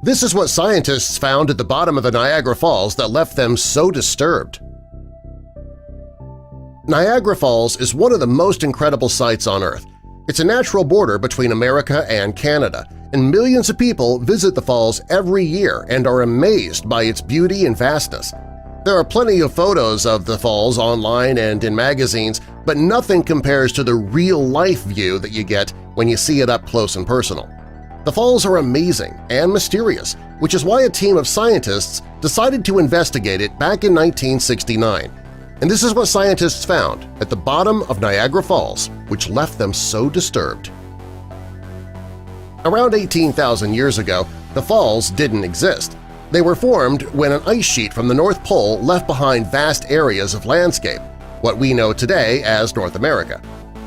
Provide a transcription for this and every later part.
This is what scientists found at the bottom of the Niagara Falls that left them so disturbed. Niagara Falls is one of the most incredible sights on Earth. It's a natural border between America and Canada, and millions of people visit the falls every year and are amazed by its beauty and vastness. There are plenty of photos of the falls online and in magazines, but nothing compares to the real-life view that you get when you see it up close and personal. The falls are amazing and mysterious, which is why a team of scientists decided to investigate it back in 1969. And this is what scientists found at the bottom of Niagara Falls, which left them so disturbed. Around 18,000 years ago, the falls didn't exist. They were formed when an ice sheet from the North Pole left behind vast areas of landscape, what we know today as North America.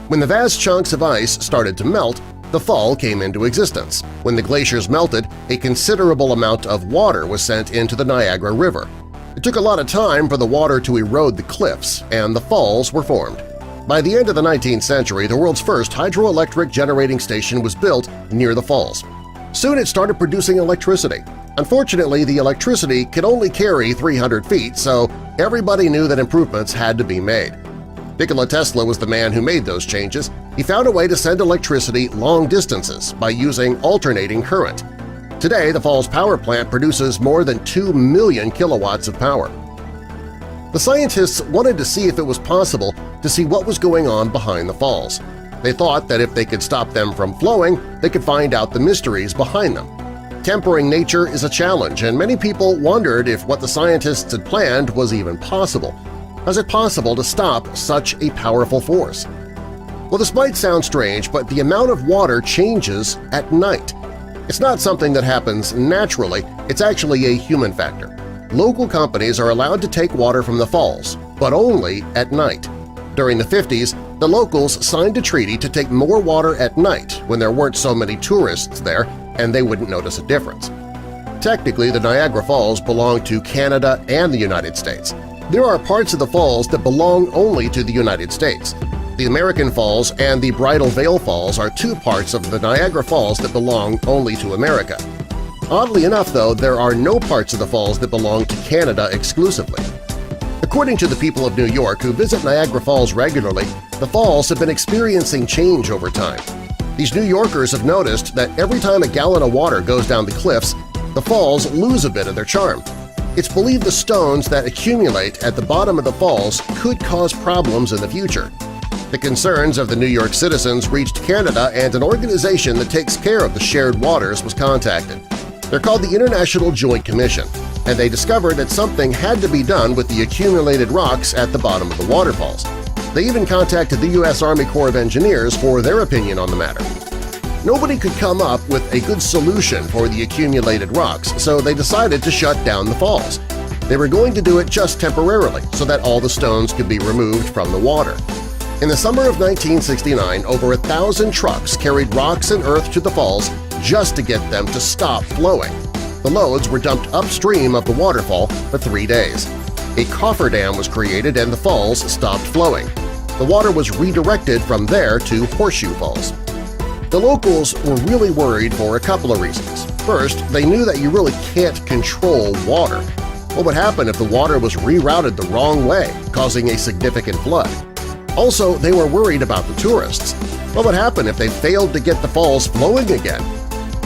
When the vast chunks of ice started to melt, the fall came into existence. When the glaciers melted, a considerable amount of water was sent into the Niagara River. It took a lot of time for the water to erode the cliffs, and the falls were formed. By the end of the 19th century, the world's first hydroelectric generating station was built near the falls. Soon it started producing electricity. Unfortunately, the electricity could only carry 300 feet, so everybody knew that improvements had to be made. Nikola Tesla was the man who made those changes. He found a way to send electricity long distances by using alternating current. Today, the Falls Power Plant produces more than 2 million kilowatts of power. The scientists wanted to see if it was possible to see what was going on behind the falls. They thought that if they could stop them from flowing, they could find out the mysteries behind them. Tempering nature is a challenge, and many people wondered if what the scientists had planned was even possible. Is it possible to stop such a powerful force? Well, this might sound strange, but the amount of water changes at night. It's not something that happens naturally, it's actually a human factor. Local companies are allowed to take water from the falls, but only at night. During the 50s, the locals signed a treaty to take more water at night when there weren't so many tourists there and they wouldn't notice a difference. Technically, the Niagara Falls belong to Canada and the United States. There are parts of the falls that belong only to the United States. The American Falls and the Bridal Veil Falls are two parts of the Niagara Falls that belong only to America. Oddly enough, though, there are no parts of the falls that belong to Canada exclusively. According to the people of New York who visit Niagara Falls regularly, the falls have been experiencing change over time. These New Yorkers have noticed that every time a gallon of water goes down the cliffs, the falls lose a bit of their charm. It's believed the stones that accumulate at the bottom of the falls could cause problems in the future. The concerns of the New York citizens reached Canada, and an organization that takes care of the shared waters was contacted. They're called the International Joint Commission, and they discovered that something had to be done with the accumulated rocks at the bottom of the waterfalls. They even contacted the U.S. Army Corps of Engineers for their opinion on the matter. Nobody could come up with a good solution for the accumulated rocks, so they decided to shut down the falls. They were going to do it just temporarily so that all the stones could be removed from the water. In the summer of 1969, over 1,000 trucks carried rocks and earth to the falls just to get them to stop flowing. The loads were dumped upstream of the waterfall for 3 days. A cofferdam was created and the falls stopped flowing. The water was redirected from there to Horseshoe Falls. The locals were really worried for a couple of reasons. First, they knew that you really can't control water. What would happen if the water was rerouted the wrong way, causing a significant flood? Also, they were worried about the tourists. What would happen if they failed to get the falls flowing again?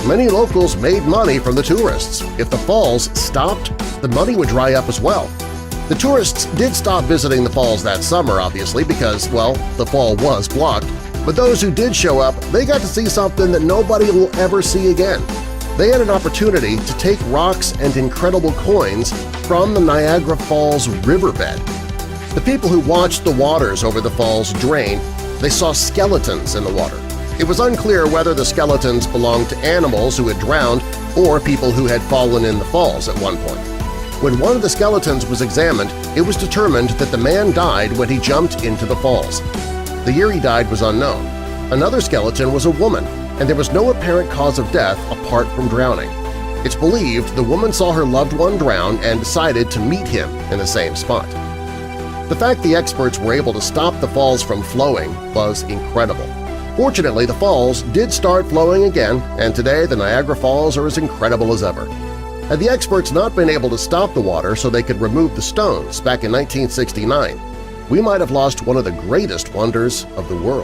Many locals made money from the tourists. If the falls stopped, the money would dry up as well. The tourists did stop visiting the falls that summer, obviously, because, well, the fall was blocked. But those who did show up, they got to see something that nobody will ever see again. They had an opportunity to take rocks and incredible coins from the Niagara Falls riverbed. The people who watched the waters over the falls drain, they saw skeletons in the water. It was unclear whether the skeletons belonged to animals who had drowned or people who had fallen in the falls at one point. When one of the skeletons was examined, it was determined that the man died when he jumped into the falls. The year he died was unknown. Another skeleton was a woman, and there was no apparent cause of death apart from drowning. It's believed the woman saw her loved one drown and decided to meet him in the same spot. The fact the experts were able to stop the falls from flowing was incredible. Fortunately, the falls did start flowing again, and today the Niagara Falls are as incredible as ever. Had the experts not been able to stop the water so they could remove the stones back in 1969, we might have lost one of the greatest wonders of the world.